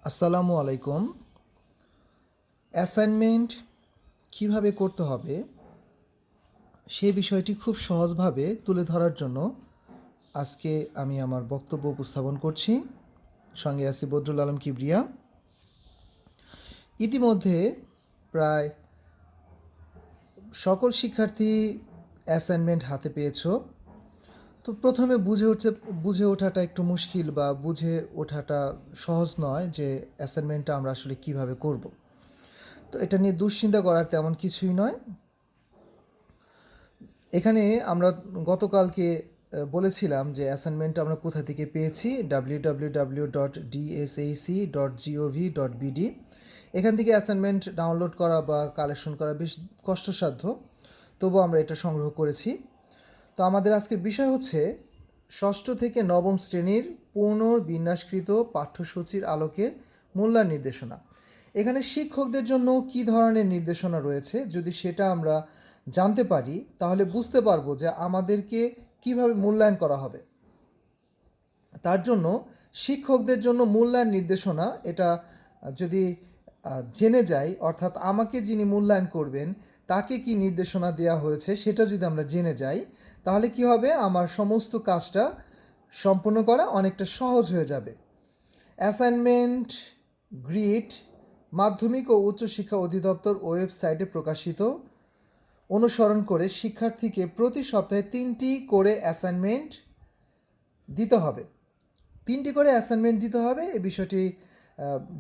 আসসালামু আলাইকুম। অ্যাসাইনমেন্ট কিভাবে করতে হবে সেই বিষয়টি খুব সহজভাবে তুলে ধরার জন্য আজকে আমি আমার বক্তব্য উপস্থাপন করছি। সঙ্গে আছি বদরুল আলম কিবরিয়া। ইতিমধ্যে প্রায় সকল শিক্ষার্থী অ্যাসাইনমেন্ট হাতে পেয়েছো। তো প্রথমে বুঝে ওঠাটা একটু মুশকিল বা বুঝে ওঠাটা সহজ নয় যে অ্যাসাইনমেন্টটা আমরা আসলে কিভাবে করব। তো এটা নিয়ে দুশ্চিন্তা করার তেমন কিছুই নয়। এখানে আমরা গতকালকে বলেছিলাম যে অ্যাসাইনমেন্ট আমরা কোথা থেকে পেয়েছি, www.dsac.gov.bd। এখান থেকে অ্যাসাইনমেন্ট ডাউনলোড করা বা কালেকশন করা বেশ কষ্টসাধ্য, তবুও আমরা এটা সংগ্রহ করেছি। তো আমাদের আজকের বিষয় হচ্ছে ষষ্ঠ থেকে নবম শ্রেণীর পুনর্বিন্যাসকৃত পাঠ্যসূচির আলোকে মূল্যায়ন নির্দেশনা। এখানে শিক্ষকদের জন্য কী ধরনের নির্দেশনা রয়েছে, যদি সেটা আমরা জানতে পারি তাহলে বুঝতে পারবো যে আমাদেরকে কিভাবে মূল্যায়ন করা হবে। তার জন্য শিক্ষকদের জন্য মূল্যায়ন নির্দেশনা এটা যদি জেনে যাই, অর্থাৎ আমাকে যিনি মূল্যায়ন করবেন তাকে কি নির্দেশনা দেওয়া হয়েছে সেটা যদি আমরা জেনে যাই, তাহলে কি হবে, আমার সমস্ত কাজটা সম্পূর্ণ করা অনেকটা সহজ হয়ে যাবে। অ্যাসাইনমেন্ট গ্রিড মাধ্যমিক ও উচ্চশিক্ষা অধিদপ্তর ওয়েবসাইটে প্রকাশিত অনুসরণ করে শিক্ষার্থীকে প্রতি সপ্তাহে 3টি করে অ্যাসাইনমেন্ট দিতে হবে। 3টি করে অ্যাসাইনমেন্ট দিতে হবে। এই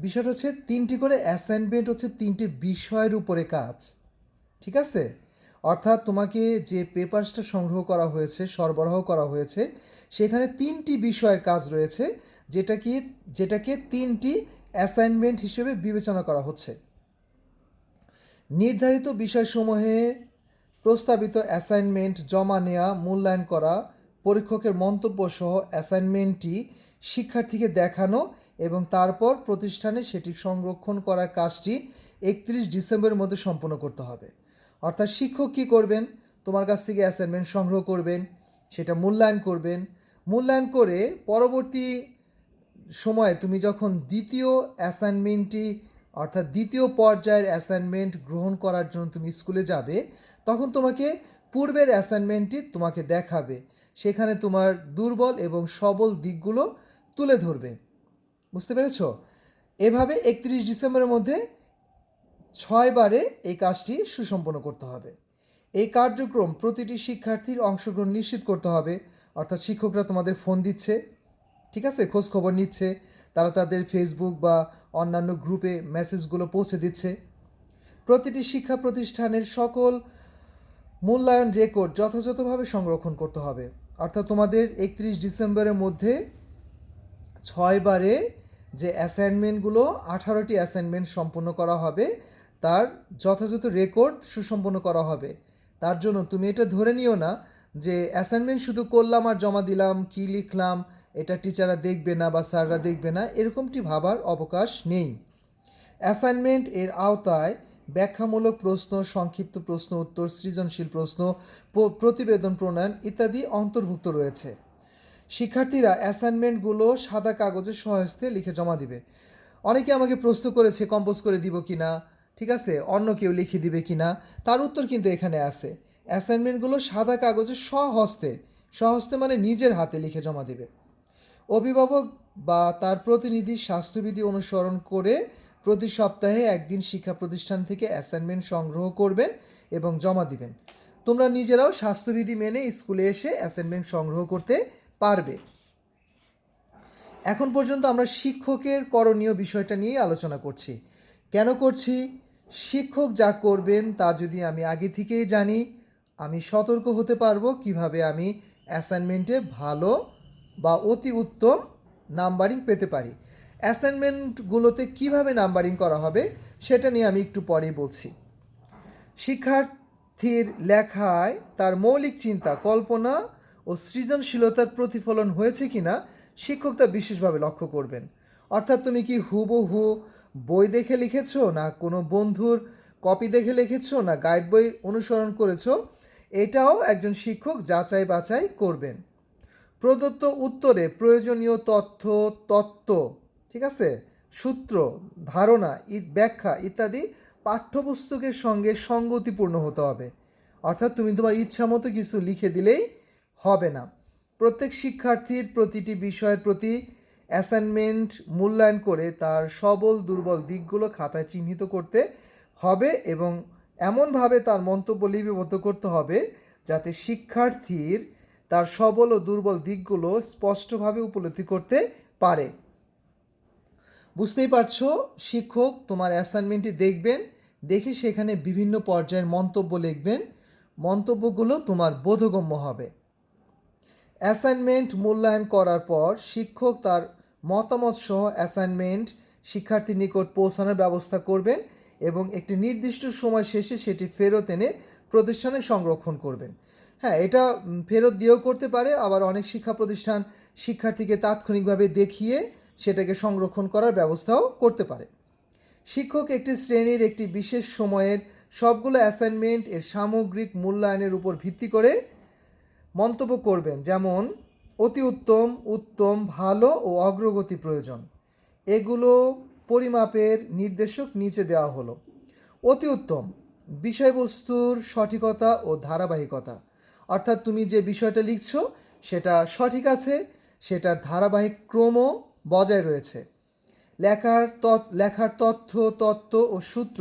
বিষয়টা হচ্ছে 3টি করে অ্যাসাইনমেন্ট হচ্ছে 3টি বিষয়ের উপরে কাজ, ঠিক আছে? অর্থাৎ তোমাকে যে পেপারসটা সংগ্রহ করা হয়েছে, সরবরাহ করা হয়েছে, সেখানে 3টি বিষয়ের কাজ রয়েছে, যেটাকে 3টি অ্যাসাইনমেন্ট হিসেবে বিবেচনা করা হচ্ছে। নির্ধারিত বিষয়সমূহে প্রস্তাবিত অ্যাসাইনমেন্ট জমা নেওয়া, মূল্যায়ন করা, পরীক্ষকের মন্তব্য সহ অ্যাসাইনমেন্টটি শিক্ষার্থীকে দেখানো এবং তারপর প্রতিষ্ঠানে সেটি সংরক্ষণ করার কাজটি 31 ডিসেম্বরের মধ্যে সম্পন্ন করতে হবে। অর্থাৎ শিক্ষক কী করবেন, তোমার কাছ থেকে অ্যাসাইনমেন্ট সংগ্রহ করবেন, সেটা মূল্যায়ন করবেন। মূল্যায়ন করে পরবর্তী সময়ে তুমি যখন দ্বিতীয় পর্যায়ের অ্যাসাইনমেন্ট গ্রহণ করার জন্য তুমি স্কুলে যাবে, তখন তোমাকে পূর্বের অ্যাসাইনমেন্টটি তোমাকে দেখাবে, সেখানে তোমার দুর্বল এবং সবল দিকগুলো তুলে ধরবে। বুঝতে পেরেছ? এভাবে 31 ডিসেম্বরের মধ্যে 6বারে এই কাজটি সুসম্পন্ন করতে হবে। এই কার্যক্রম প্রতিটি শিক্ষার্থীর অংশগ্রহণ নিশ্চিত করতে হবে। অর্থাৎ শিক্ষকরা তোমাদের ফোন দিচ্ছে, ঠিক আছে, খোঁজ খবর নিচ্ছে, তারা তাদের ফেসবুক বা অন্যান্য গ্রুপে মেসেজগুলো পৌঁছে দিচ্ছে। প্রতিটি শিক্ষা প্রতিষ্ঠানের সকল মূল্যায়ন রেকর্ড যথাযথভাবে সংরক্ষণ করতে হবে। অর্থাৎ তোমাদের 31 ডিসেম্বরের মধ্যে 6বারে যে অ্যাসাইনমেন্টগুলো 18টি অ্যাসাইনমেন্ট সম্পন্ন করা হবে, তার যথাযথ রেকর্ড সুসম্পন্ন করা হবে। তার জন্য তুমি এটা ধরে নিও না যে অ্যাসাইনমেন্ট শুধু করলাম আর জমা দিলাম, কী লিখলাম এটা টিচাররা দেখবে না বা স্যাররা দেখবে না, এরকমটি ভাবার অবকাশ নেই। অ্যাসাইনমেন্ট এর আওতায় ব্যাখ্যামূলক প্রশ্ন, সংক্ষিপ্ত প্রশ্ন উত্তর, সৃজনশীল প্রশ্ন, প্রতিবেদন প্রণয়ন ইত্যাদি অন্তর্ভুক্ত রয়েছে। শিক্ষার্থীরা অ্যাসাইনমেন্টগুলো সাদা কাগজে স্বহস্তে লিখে জমা দিবে। অনেকে আমাকে প্রশ্ন করেছে কম্পোজ করে দিব কি না, ঠিক আছে, অন্য কেউ লিখে দিবে কি না, তার উত্তর কিন্তু এখানে আছে। অ্যাসাইনমেন্টগুলো সাদা কাগজে স্বহস্তে মানে নিজের হাতে লিখে জমা দিবে। অভিভাবক বা তার প্রতিনিধি স্বাস্থ্যবিধি অনুসরণ করে প্রতি সপ্তাহে একদিন শিক্ষা প্রতিষ্ঠান থেকে অ্যাসাইনমেন্ট সংগ্রহ করবেন এবং জমা দিবেন। তোমরা নিজেরাও স্বাস্থ্যবিধি মেনে স্কুলে এসে অ্যাসাইনমেন্ট সংগ্রহ করতে পারবে। এখন পর্যন্ত আমরা শিক্ষকের করণীয় বিষয়টা নিয়ে আলোচনা করছি। কেন করছি? শিক্ষক যা করবেন তা যদি আমি আগে থেকেই জানি, আমি সতর্ক হতে পারবো কিভাবে আমি অ্যাসাইনমেন্টে ভালো বা অতি উত্তম নাম্বারিং পেতে পারি। অ্যাসাইনমেন্টগুলোতে কিভাবে নাম্বারিং করা হবে সেটা নিয়ে আমি একটু পরেই বলছি। শিক্ষার্থীর লেখায় তার মৌলিক চিন্তা, কল্পনা ও সৃজনশীলতার প্রতিফলন হয়েছে কিনা শিক্ষক তা বিশেষভাবে লক্ষ্য করবেন। অর্থাৎ তুমি কি হুবহু বই দেখে লিখেছো, না কোনো বন্ধুর কপি দেখে লিখেছো, না গাইড বই অনুসরণ করেছো, এটাও একজন শিক্ষক যাচাই বাছাই করবেন। প্রদত্ত উত্তরে প্রয়োজনীয় তথ্য, ঠিক আছে, সূত্র, ধারণা, ব্যাখ্যা ইত্যাদি পাঠ্যপুস্তকের সঙ্গে সঙ্গতিপূর্ণ হতে হবে। অর্থাৎ তুমি তোমার ইচ্ছা মতো কিছু লিখে দিলেই হবে না। প্রত্যেক শিক্ষার্থীর প্রতিটি বিষয়ের প্রতি অ্যাসাইনমেন্ট মূল্যায়ন করে তার সবল দুর্বল দিকগুলো খাতায় চিহ্নিত করতে হবে এবং এমনভাবে তার মন্তব্য লিপিবদ্ধ করতে হবে যাতে শিক্ষার্থীর তার সবল ও দুর্বল দিকগুলো স্পষ্টভাবে উপলব্ধি করতে পারে। বুঝতেই পারছো, শিক্ষক তোমার অ্যাসাইনমেন্টটি দেখবেন, দেখে সেখানে বিভিন্ন পর্যায়ের মন্তব্য লিখবেন। মন্তব্যগুলো তোমার বোধগম্য হবে। অ্যাসাইনমেন্ট মূল্যায়ন করার পর শিক্ষক তার মতামত সহ অ্যাসাইনমেন্ট শিক্ষার্থীর নিকট পৌঁছানোর ব্যবস্থা করবেন এবং একটি নির্দিষ্ট সময় শেষে সেটি ফেরত এনে প্রতিষ্ঠানে সংরক্ষণ করবেন। হ্যাঁ, এটা ফেরত দিয়েও করতে পারে, আবার অনেক শিক্ষা প্রতিষ্ঠান শিক্ষার্থীকে তাৎক্ষণিকভাবে দেখিয়ে সেটাকে সংরক্ষণ করার ব্যবস্থাও করতে পারে। শিক্ষক একটি শ্রেণীর একটি বিশেষ সময়ের সবগুলো অ্যাসাইনমেন্ট এর সামগ্রিক মূল্যায়নের উপর ভিত্তি করে মন্তব্য করবেন, যেমন অতি উত্তম, উত্তম, ভালো ও অগ্রগতি প্রয়োজন। এগুলো পরিমাপের নির্দেশক নিচে দেওয়া হলো। অতি উত্তম, বিষয়বস্তুর সঠিকতা ও ধারাবাহিকতা, অর্থাৎ তুমি যে বিষয়টা লিখছো সেটা সঠিক আছে, সেটার ধারাবাহিক ক্রম বজায় রয়েছে। লেখার তত্ত্ব ও সূত্র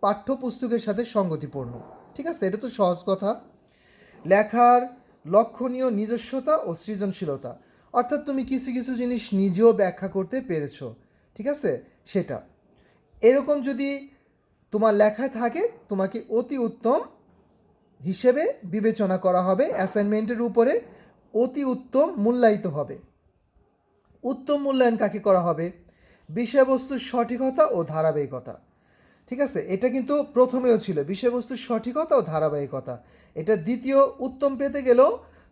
পাঠ্যপুস্তকের সাথে সঙ্গতিপূর্ণ। ঠিক আছে, এটা তো সহজ কথা। লেখার লক্ষণীয় নিজস্বতা ও সৃজনশীলতা, অর্থাৎ তুমি কিছু কিছু জিনিস নিজেও ব্যাখ্যা করতে পেরেছো। ঠিক আছে, সেটা এরকম যদি তোমার লেখায় থাকে তোমাকে অতি উত্তম হিসেবে বিবেচনা করা হবে, অ্যাসাইনমেন্টের উপরে অতি উত্তম মূল্যায়িত হবে। উত্তম মূল্যায়ন কাকে করা হবে? বিষয়বস্তুর সঠিকতা ও ধারাবাহিকতা। ঠিক আছে, এটা কিন্তু প্রথমেও ছিল বিষয়বস্তুর সঠিকতা ও ধারাবাহিকতা। এটা দ্বিতীয় উত্তম পেতে গেলেও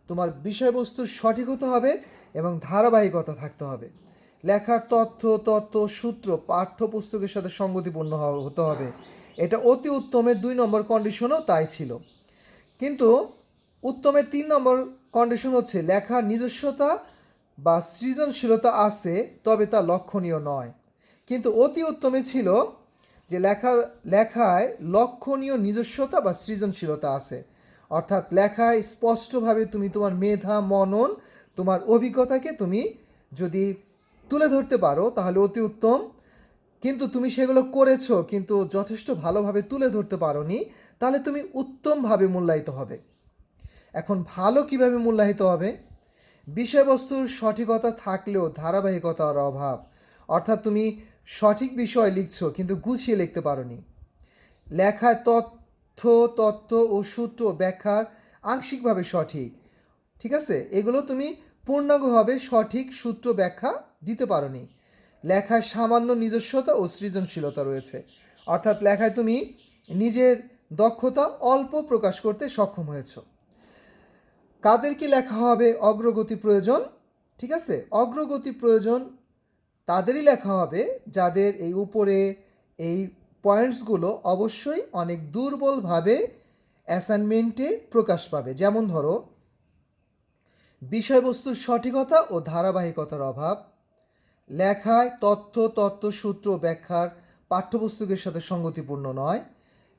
তোমার বিষয়বস্তুর সঠিক হতে হবে এবং ধারাবাহিকতা থাকতে হবে। লেখার তত্ত্ব সূত্র পাঠ্যপুস্তকের সাথে সঙ্গতিপূর্ণ হতে হবে। এটা অতি উত্তমের 2 নম্বর কন্ডিশনও তাই ছিল। কিন্তু উত্তমের 3 নম্বর কন্ডিশন হচ্ছে লেখার নিজস্বতা বা সৃজনশীলতা আছে, তবে তা লক্ষণীয় নয়। কিন্তু অতি উত্তমে ছিল যে লেখায় লক্ষণীয় নিজস্বতা বা সৃজনশীলতা আছে, অর্থাৎ লেখায় স্পষ্টভাবে তুমি তোমার মেধা, মনন, তোমার অভিজ্ঞতাকে তুমি যদি তুলে ধরতে পারো তাহলে অতি উত্তম। কিন্তু তুমি সেগুলো করেছো কিন্তু যথেষ্ট ভালোভাবে তুলে ধরতে পারোনি, তাহলে তুমি উত্তমভাবে মূল্যায়িত হবে। এখন ভালো কিভাবে মূল্যায়িত হবে? বিষয়বস্তুর সঠিকতা থাকলেও ধারাবাহিকতার অভাব, অর্থাৎ তুমি সঠিক বিষয় লিখছো কিন্তু গুছিয়ে লিখতে পারোনি। লেখায় তত্ত্ব ও সূত্র ব্যাখ্যার আংশিকভাবে সঠিক, ঠিক আছে, এগুলো তুমি পূর্ণাঙ্গভাবে সঠিক সূত্র ব্যাখ্যা দিতে পারোনি। লেখায় সামান্য নিজস্বতা ও সৃজনশীলতা রয়েছে, অর্থাৎ লেখায় তুমি নিজের দক্ষতা অল্প প্রকাশ করতে সক্ষম হয়েছো। কাদেরকে লেখা হবে? অগ্রগতি প্রয়োজন। ঠিক আছে, অগ্রগতি প্রয়োজন তাদেরই লেখা হবে যাদের এই উপরে এই পয়েন্টসগুলো অবশ্যই অনেক দুর্বলভাবে অ্যাসাইনমেন্টে প্রকাশ পাবে। যেমন ধরো, বিষয়বস্তুর সঠিকতা ও ধারাবাহিকতার অভাব, লেখায় তত্ত্ব সূত্র ব্যাখ্যার পাঠ্যপুস্তকের সাথে সঙ্গতিপূর্ণ নয়,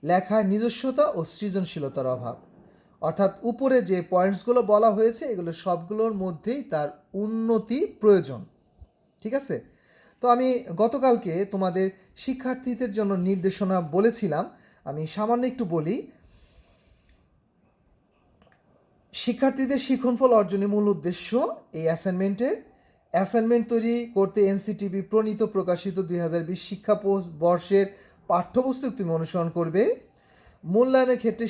লেখায় নিজস্বতা ও সৃজনশীলতার অভাব। অর্থাৎ উপরে যে পয়েন্টসগুলো বলা হয়েছে এগুলো সবগুলোর মধ্যেই তার উন্নতি প্রয়োজন। ঠিক আছে, তো আমি গতকালকে তোমাদের শিক্ষার্থীদের জন্য নির্দেশনা বলেছিলাম, আমি সামান্য একটু বলি। শিক্ষার্থীদের শিক্ষণফল অর্জনের মূল উদ্দেশ্য এই অ্যাসাইনমেন্ট তৈরি করতে এনসিটিবি প্রণীত প্রকাশিত 2020 শিক্ষাবর্ষের পাঠ্যপুস্তক তুমি অনুসরণ করবে। মূল্যায়নের ক্ষেত্রে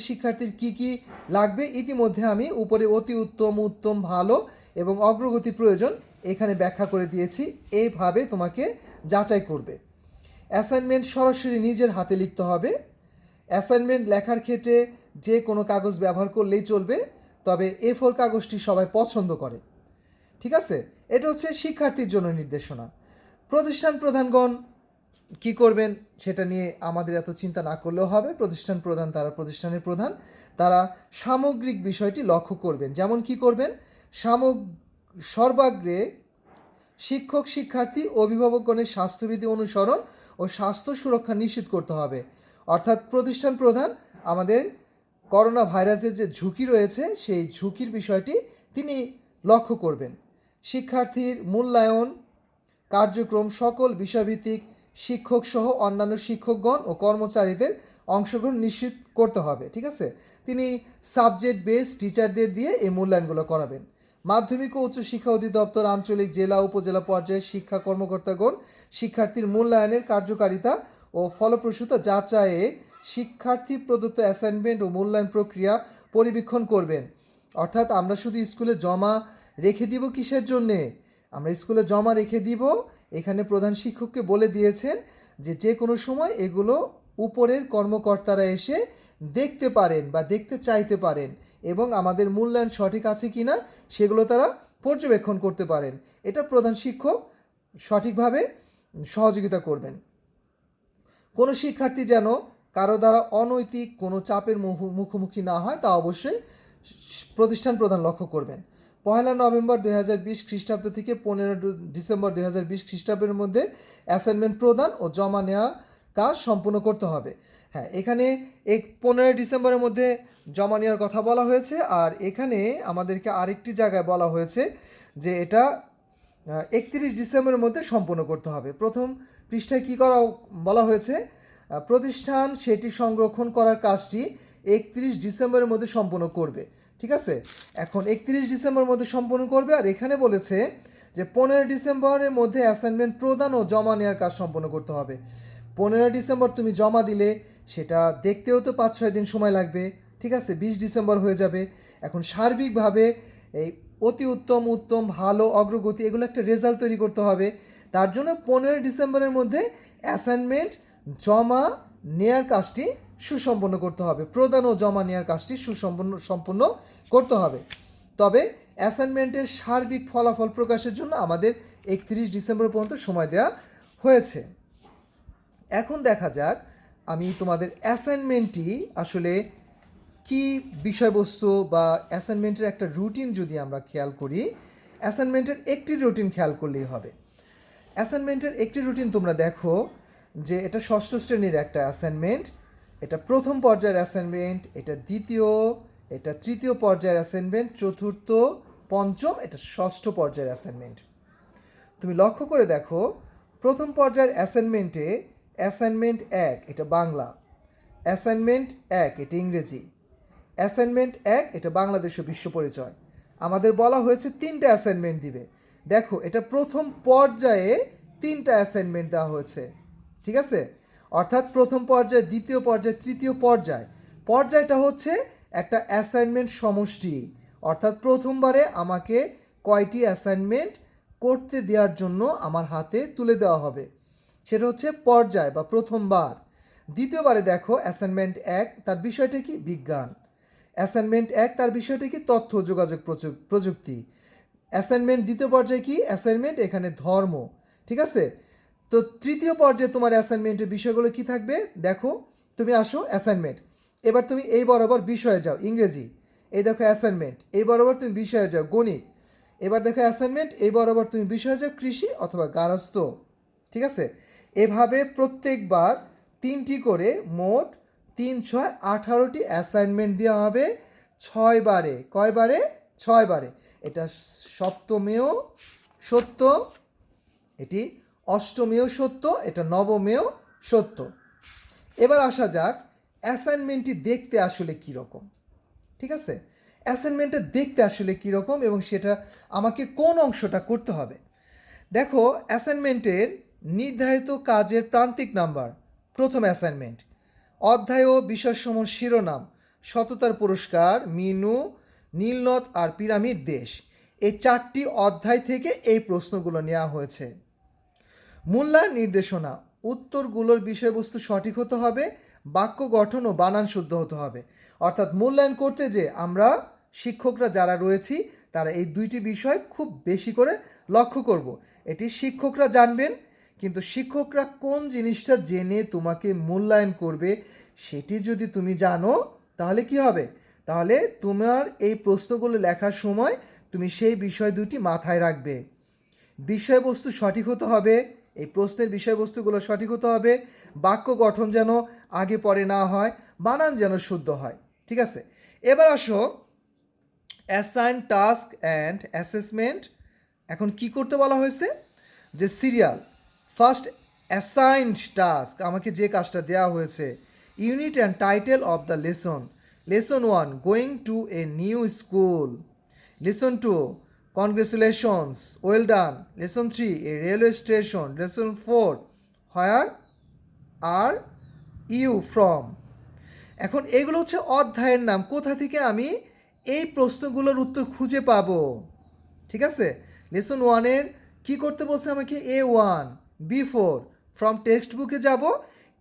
শিক্ষার্থীর কী কী লাগবে ইতিমধ্যে আমি উপরে অতি উত্তম, ভালো এবং অগ্রগতি প্রয়োজন এখানে ব্যাখ্যা করে দিয়েছি। এইভাবে তোমাকে যাচাই করবে। অ্যাসাইনমেন্ট সরাসরি নিজের হাতে লিখতে হবে। অ্যাসাইনমেন্ট লেখার ক্ষেত্রে যে কোনো কাগজ ব্যবহার করলেই চলবে, তবে A4 কাগজটি সবাই পছন্দ করে। ঠিক আছে, এটা হচ্ছে শিক্ষার্থীর জন্য নির্দেশনা। প্রতিষ্ঠান প্রধানগণ কি করবেন সেটা নিয়ে আমাদের এত চিন্তা না করলেও হবে। প্রতিষ্ঠানের প্রধান তারা সামগ্রিক বিষয়টি লক্ষ্য করবেন। যেমন কি করবেন? সর্বাগ্রে শিক্ষক শিক্ষার্থী অভিভাবকগণের স্বাস্থ্যবিধি অনুসরণ ও স্বাস্থ্য সুরক্ষা নিশ্চিত করতে হবে। অর্থাৎ প্রতিষ্ঠান প্রধান আমাদের করোনা ভাইরাসের যে ঝুঁকি রয়েছে সেই ঝুঁকির বিষয়টি তিনি লক্ষ্য করবেন। শিক্ষার্থীর মূল্যায়ন কার্যক্রম সকল বিষয়ভিত্তিক শিক্ষক সহ অন্যান্য শিক্ষকগণ ও কর্মচারীদের অংশগ্রহণ নিশ্চিত করতে হবে। ঠিক আছে, তিনি সাবজেক্ট বেস টিচারদের দিয়ে এই মূল্যায়নগুলো করাবেন। মাধ্যমিক ও উচ্চশিক্ষা অধিদপ্তর আঞ্চলিক জেলা উপজেলা পর্যায়ে শিক্ষা কর্মকর্তাগণ শিক্ষার্থীর মূল্যায়নের কার্যকারিতা ও ফলপ্রসূতা যাচাইয়ে শিক্ষার্থী প্রদত্ত অ্যাসাইনমেন্ট ও মূল্যায়ন প্রক্রিয়া পরিবীক্ষণ করবেন। অর্থাৎ আমরা শুধু স্কুলে জমা রেখে দিব কিসের জন্যে? আমরা স্কুলে জমা রেখে দিব, এখানে প্রধান শিক্ষককে বলে দিয়েছেন যে কোনো সময় এগুলো উপরের কর্মকর্তারা এসে দেখতে পারেন বা দেখতে চাইতে পারেন এবং আমাদের মূল্যায়ন সঠিক আছে কি না সেগুলো তারা পর্যবেক্ষণ করতে পারেন। এটা প্রধান শিক্ষক সঠিকভাবে সহযোগিতা করবেন। কোনো শিক্ষার্থী যেন কারো দ্বারা অনৈতিক কোনো চাপের মুখোমুখি না হয় তা অবশ্যই প্রতিষ্ঠান প্রধান লক্ষ্য করবেন। 1 নভেম্বর 2020 খ্রিস্টাব্দ থেকে 15 ডিসেম্বর 2020 খ্রিস্টাব্দের মধ্যে অ্যাসাইনমেন্ট প্রদান ও জমা নেওয়া কাজ সম্পূর্ণ করতে হবে। হ্যাঁ, এখানে 15 ডিসেম্বরের মধ্যে জমা নেওয়ার কথা বলা হয়েছে, আর এখানে আমাদেরকে আরেকটি জায়গায় বলা হয়েছে যে এটা 31 ডিসেম্বরের মধ্যে সম্পূর্ণ করতে হবে। প্রথম পৃষ্ঠায় কী করা বলা হয়েছে? প্রতিষ্ঠান সেটি সংরক্ষণ করার কাজটি 31 ডিসেম্বরের মধ্যে সম্পূর্ণ করবে। ঠিক আছে, এখন 31 ডিসেম্বরের মধ্যে সম্পূর্ণ করবে, আর এখানে বলেছে যে 15 ডিসেম্বরের মধ্যে অ্যাসাইনমেন্ট প্রদান ও জমা নেওয়ার কাজ সম্পন্ন করতে হবে। 15 ডিসেম্বর তুমি জমা দিলে সেটা দেখতেও তো 5-6 দিন সময় লাগবে। ঠিক আছে, 20 ডিসেম্বর হয়ে যাবে। এখন সার্বিকভাবে এই অতি উত্তম ভালো অগ্রগতি এগুলো একটা রেজাল্ট তৈরি করতে হবে। তার জন্য 15 ডিসেম্বরের মধ্যে অ্যাসাইনমেন্ট জমা নেয়ার কাজটি সুসম্পন্ন করতে হবে, প্রদান ও জমা নেওয়ার কাজটি সম্পূর্ণ করতে হবে। তবে অ্যাসাইনমেন্টের সার্বিক ফলাফল প্রকাশের জন্য আমাদের 31 ডিসেম্বর পর্যন্ত সময় দেওয়া হয়েছে। এখন দেখা যাক আমি তোমাদের অ্যাসাইনমেন্টটি আসলে কি বিষয়বস্তু বা অ্যাসাইনমেন্টের একটা রুটিন যদি আমরা খেয়াল করি, অ্যাসাইনমেন্টের একটি রুটিন খেয়াল করলেই হবে। অ্যাসাইনমেন্টের একটি রুটিন তোমরা দেখো যে এটা 6ষ্ঠ শ্রেণীর একটা অ্যাসাইনমেন্ট, এটা প্রথম পর্যায়ের অ্যাসাইনমেন্ট, এটা দ্বিতীয়, এটা তৃতীয় পর্যায়ের অ্যাসাইনমেন্ট, চতুর্থ, পঞ্চম, এটা 6ষ্ঠ পর্যায়ের অ্যাসাইনমেন্ট। তুমি লক্ষ্য করে দেখো প্রথম পর্যায়ের অ্যাসাইনমেন্টে অ্যাসাইনমেন্ট 1 এটা বাংলা, অ্যাসাইনমেন্ট 1 এটা ইংরেজি, অ্যাসাইনমেন্ট 1 এটা বাংলাদেশ ও বিশ্ব পরিচয়। আমাদের বলা হয়েছে 3টা অ্যাসাইনমেন্ট দিবে। দেখো এটা প্রথম পর্যায়ে 3টা অ্যাসাইনমেন্ট দেওয়া হয়েছে। ঠিক আছে, অর্থাৎ প্রথম পর্যায়, দ্বিতীয় পর্যায়, তৃতীয় পর্যায়টা হচ্ছে একটা অ্যাসাইনমেন্ট সমষ্টি। অর্থাৎ প্রথমবারে আমাকে কয়টি অ্যাসাইনমেন্ট করতে দেওয়ার জন্য আমার হাতে তুলে দেওয়া হবে, সেটা হচ্ছে পর্যায় বা প্রথমবার। দ্বিতীয়বারে দেখো অ্যাসাইনমেন্ট 1 তার বিষয়টা কি? বিজ্ঞান। অ্যাসাইনমেন্ট 1 তার বিষয়টা কি? তথ্য যোগাযোগ প্রযুক্তি। অ্যাসাইনমেন্ট দ্বিতীয় পর্যায়ে কি? অ্যাসাইনমেন্ট এখানে ধর্ম। ঠিক আছে, তো তৃতীয় পর্যায়ে তোমার অ্যাসাইনমেন্টের বিষয়গুলো কি থাকবে? দেখো তুমি আসো অ্যাসাইনমেন্ট, এবার তুমি এই বরাবর বিষয়ে যাও ইংরেজি, এই দেখো অ্যাসাইনমেন্ট, এই বরাবর তুমি বিষয়ে যাও গণিত, এবার দেখো অ্যাসাইনমেন্ট, এই বরাবর তুমি বিষয়ে যাও কৃষি অথবা গার্হস্থ্য। ঠিক আছে, এভাবে প্রত্যেকবার 3টি করে মোট 3, 6, 18টি অ্যাসাইনমেন্ট দেওয়া হবে 6 বারে। কয়বারে? 6 বারে। এটা সপ্তমেও সত্য, এটি অষ্টমেও সত্য, এটা নবমেও সত্য। এবার আসা যাক অ্যাসাইনমেন্টটি দেখতে আসলে কীরকম। ঠিক আছে, অ্যাসাইনমেন্টটা দেখতে আসলে কীরকম এবং সেটা আমাকে কোন অংশটা করতে হবে। দেখো অ্যাসাইনমেন্টের নির্ধারিত কাজের প্রান্তিক নাম্বার, প্রথম অ্যাসাইনমেন্ট, অধ্যায় ও বিষয়সমূহ শিরোনাম, সততার পুরস্কার, মিনু, নীলনদ আর পিরামিড দেশ, এই 4টি অধ্যায় থেকে এই প্রশ্নগুলো নেওয়া হয়েছে। মূল্যায়ন নির্দেশনা, উত্তরগুলোর বিষয়বস্তু সঠিক হতে হবে, বাক্য গঠন ও বানান শুদ্ধ হতে হবে। অর্থাৎ মূল্যায়ন করতে যে আমরা শিক্ষকরা যারা রয়েছি তারা এই 2টি বিষয় খুব বেশি করে লক্ষ্য করব। এটি শিক্ষকরা জানবেন, কিন্তু শিক্ষকরা কোন জিনিসটা জেনে তোমাকে মূল্যায়ন করবে সেটি যদি তুমি জানো তাহলে কি হবে? তাহলে তোমার এই প্রশ্নগুলো লেখার সময় তুমি সেই বিষয় 2টি মাথায় রাখবে। বিষয়বস্তু সঠিক হতে হবে, এই প্রশ্নের বিষয়বস্তুগুলো সঠিক হতে হবে, বাক্য গঠন যেন আগে পরে না হয়, বানান যেন শুদ্ধ হয়। ঠিক আছে, এবার আসো অ্যাসাইন টাস্ক অ্যান্ড অ্যাসেসমেন্ট। এখন কি করতে বলা হয়েছে, যে সিরিয়াল ফার্স্ট অ্যাসাইনড টাস্ক, আমাকে যে কাজটা দেওয়া হয়েছে, unit and title of the lesson, lesson 1 going to a new school, lesson 2 congratulations well done, lesson 3 a railway station, lesson 4 where are you from. এখন এগুলো হচ্ছে অধ্যায়ের নাম, কোথা থেকে আমি এই প্রশ্নগুলোর উত্তর খুঁজে পাবো। ঠিক আছে, লেসন 1-এর কী করতে বলছে আমাকে, A1 B4 ফ্রম টেক্সট বুকে যাব,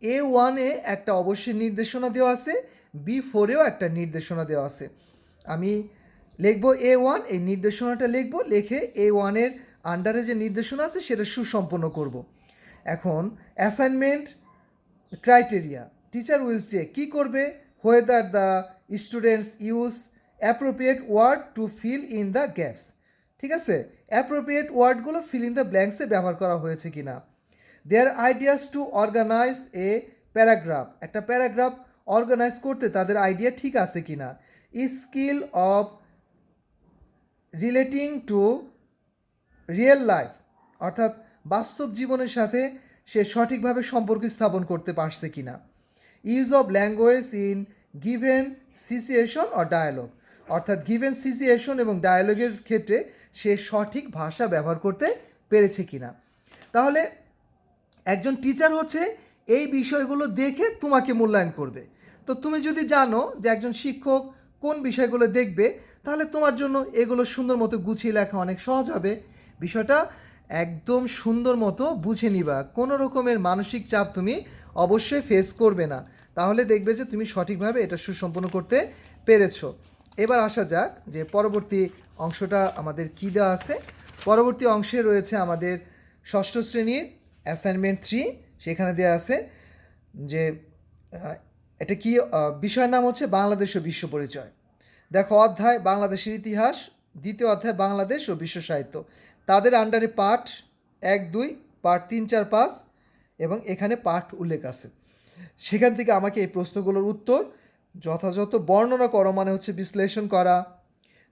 A1-এ একটা অবশ্যই নির্দেশনা দেওয়া আছে, B4-এও একটা নির্দেশনা দেওয়া আছে। আমি লিখবো A1, এই নির্দেশনাটা লিখবো, লিখে A1-এর আন্ডারে যে নির্দেশনা আছে সেটা সুসম্পন্ন করব। এখন assignment criteria, teacher will check, কী করবে, whether the students use appropriate word to fill in the gaps. ঠিক আছে, অ্যাপ্রোপ্রিয়েট ওয়ার্ডগুলো ফিল ইন দ্য ব্ল্যাঙ্কসে ব্যবহার করা হয়েছে কি না। Their ideas to organise a paragraph, একটা প্যারাগ্রাফ অর্গানাইজ করতে তাদের আইডিয়া ঠিক আছে কি না। Skill of relating to real life, অর্থাৎ বাস্তব জীবনের সাথে সে সঠিকভাবে সম্পর্ক স্থাপন করতে পারছে কি না। Use of language in given situation or dialogue, অর্থাৎ গিভেন সিচুয়েশন এবং ডায়ালগের ক্ষেত্রে সে সঠিক ভাষা ব্যবহার করতে পেরেছে কি না। তাহলে একজন টিচার হচ্ছে এই বিষয়গুলো দেখে তোমাকে মূল্যায়ন করবে। তো তুমি যদি জানো যে একজন শিক্ষক কোন বিষয়গুলো দেখবে, তাহলে তোমার জন্য এগুলো সুন্দর মতো গুছিয়ে লেখা অনেক সহজ হবে। বিষয়টা একদম সুন্দর মতো বুঝে নিবা, কোনো রকমের মানসিক চাপ তুমি অবশ্যই ফেস করবে না, তাহলে দেখবে যে তুমি সঠিকভাবে এটা সুসম্পন্ন করতে পেরেছো। এবার আসা যাক যে পরবর্তী অংশটা আমাদের কী দেওয়া আছে। পরবর্তী অংশে রয়েছে আমাদের ষষ্ঠ শ্রেণীর অ্যাসাইনমেন্ট 3, সেখানে দেওয়া আছে যে এটা কি বিষয়ের নাম হচ্ছে বাংলাদেশ ও বিশ্ব পরিচয়। দেখো, অধ্যায় বাংলাদেশের ইতিহাস, দ্বিতীয় অধ্যায় বাংলাদেশ ও বিশ্ব সাহিত্য, তাদের আন্ডারে পাঠ 1-2, পাঠ 3-4-5 এবং এখানে পাঠ উল্লেখ আছে। সেখান থেকে আমাকে এই প্রশ্নগুলোর উত্তর যথাযথ বর্ণনা করা, মানে হচ্ছে বিশ্লেষণ করা,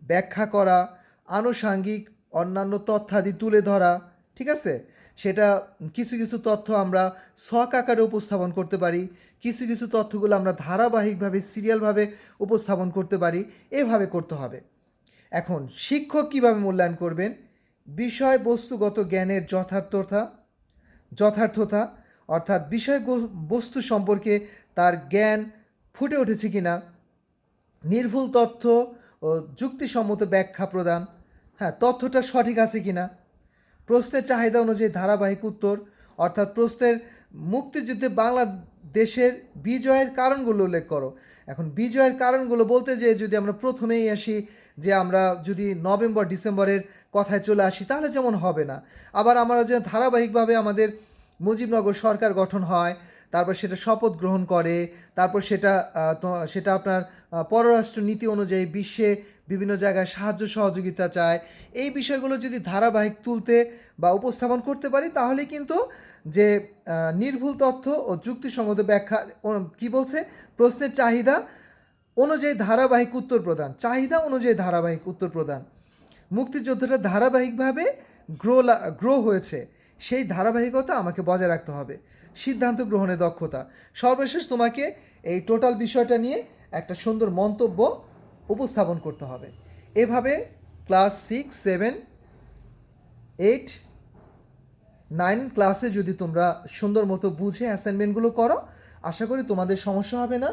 ব্যাখ্যা করা, আনুষাঙ্গিক অন্যান্য তথ্যাদি তুলে ধরা। ঠিক আছে, সেটা কিছু কিছু তথ্য আমরা ছক আকারে উপস্থাপন করতে পারি, কিছু কিছু তথ্যগুলো আমরা ধারাবাহিকভাবে সিরিয়ালভাবে উপস্থাপন করতে পারি, এভাবে করতে হবে। এখন শিক্ষক কিভাবে মূল্যায়ন করবেন, বিষয়বস্তুগত জ্ঞানের যথার্থতা, অর্থাৎ বিষয়বস্তু সম্পর্কে তার জ্ঞান ফুটে উঠেছে কিনা, নির্ভুল তথ্য ও যুক্তিসম্মত ব্যাখ্যা প্রদান, হ্যাঁ তথ্যটা সঠিক আছে কিনা, প্রশ্নের চাহিদা অনুযায়ী ধারাবাহিক উত্তর, অর্থাৎ প্রশ্নের মুক্তিযুদ্ধে বাংলাদেশের বিজয়ের কারণগুলো উল্লেখ করো। এখন বিজয়ের কারণগুলো বলতে যে যদি আমরা প্রথমেই আসি যে আমরা যদি নভেম্বর ডিসেম্বরের কথায় চলে আসি তাহলে যেমন হবে না। আবার আমরা যে ধারাবাহিকভাবে আমাদের মুজিবনগর সরকার গঠন হয়, তারপর সেটা শপথ গ্রহণ করে, তারপর সেটা আপনার পররাষ্ট্র নীতি অনুযায়ী বিশ্বে বিভিন্ন জায়গায় সাহায্য সহযোগিতা চায়। এই বিষয়গুলো যদি ধারাবাহিক তুলতে বা উপস্থাপন করতে পারি তাহলে কিন্তু যে নির্ভুল তথ্য ও যুক্তিসঙ্গত ব্যাখ্যা কি বলছে, প্রশ্নের চাহিদা অনুযায়ী ধারাবাহিক উত্তর প্রদান, চাহিদা অনুযায়ী ধারাবাহিক উত্তর প্রদান, মুক্তিযুদ্ধটা ধারাবাহিকভাবে গ্রো হয়েছে, সেই ধারাবাহিকতা আমাকে বজায় রাখতে হবে, সিদ্ধান্ত গ্রহণে দক্ষতা। সর্বশেষ তোমাকে এই টোটাল বিষয়টা নিয়ে একটা সুন্দর মন্তব্য উপস্থাপন করতে হবে। এভাবে ক্লাস 6, 7, 8, 9 ক্লাসে যদি তোমরা সুন্দর মতো বুঝে অ্যাসাইনমেন্টগুলো করো, আশা করি তোমাদের সমস্যা হবে না।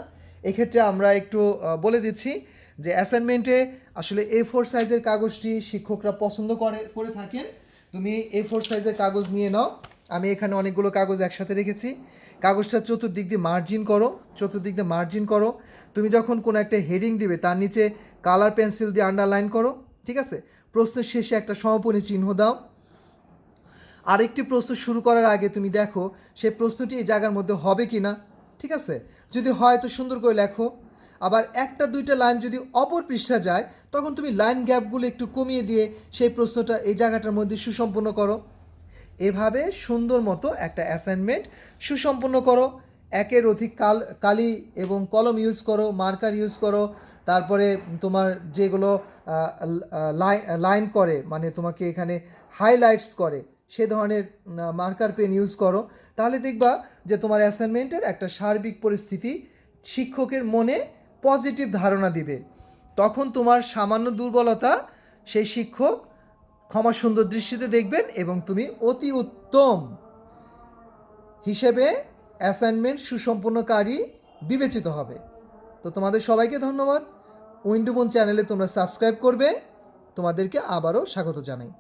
এক্ষেত্রে আমরা একটু বলে দিচ্ছি যে অ্যাসাইনমেন্টে আসলে A4 সাইজের কাগজটি শিক্ষকরা পছন্দ করে থাকেন। তুমি A4 সাইজের কাগজ নিয়ে নাও, আমি এখানে অনেকগুলো কাগজ একসাথে রেখেছি। কাগজটা চতুর্দিক দিয়ে মার্জিন করো। তুমি যখন কোনো একটা হেডিং দিবে তার নিচে কালার পেন্সিল দিয়ে আন্ডারলাইন করো। ঠিক আছে, প্রশ্নের শেষে একটা সমাপনী চিহ্ন দাও। আরেকটি প্রশ্ন শুরু করার আগে তুমি দেখো সেই প্রশ্নটি এই জায়গার মধ্যে হবে কি না। ঠিক আছে, যদি হয় তো সুন্দর করে লেখো, আবার একটা দুইটা লাইন যদি অপর পৃষ্ঠা যায় তখন তুমি লাইন গ্যাপগুলো একটু কমিয়ে দিয়ে সেই প্রশ্নটা এই জায়গাটার মধ্যে সুসম্পন্ন করো। এভাবে সুন্দর মতো একটা অ্যাসাইনমেন্ট সুসম্পন্ন করো। একের অধিক কালি এবং কলম ইউজ করো, মার্কার ইউজ করো, তারপরে তোমার যেগুলো লাইন করে মানে তোমাকে এখানে হাইলাইটস করে সে ধরনের মার্কার পেন ইউজ করো। তাহলে দেখবা যে তোমার অ্যাসাইনমেন্টের একটা সার্বিক পরিস্থিতি শিক্ষকের মনে পজিটিভ ধারণা দিবে। তখন তোমার সামান্য দুর্বলতা সেই শিক্ষক ক্ষমা সুন্দর দৃষ্টিতে দেখবেন এবং তুমি অতি উত্তম হিসেবে অ্যাসাইনমেন্ট সুসম্পন্নকারী বিবেচিত হবে। তো তোমাদের সবাইকে ধন্যবাদ। উইন্ডোবন চ্যানেলে তোমরা সাবস্ক্রাইব করবে। তোমাদেরকে আবারও স্বাগত জানাই।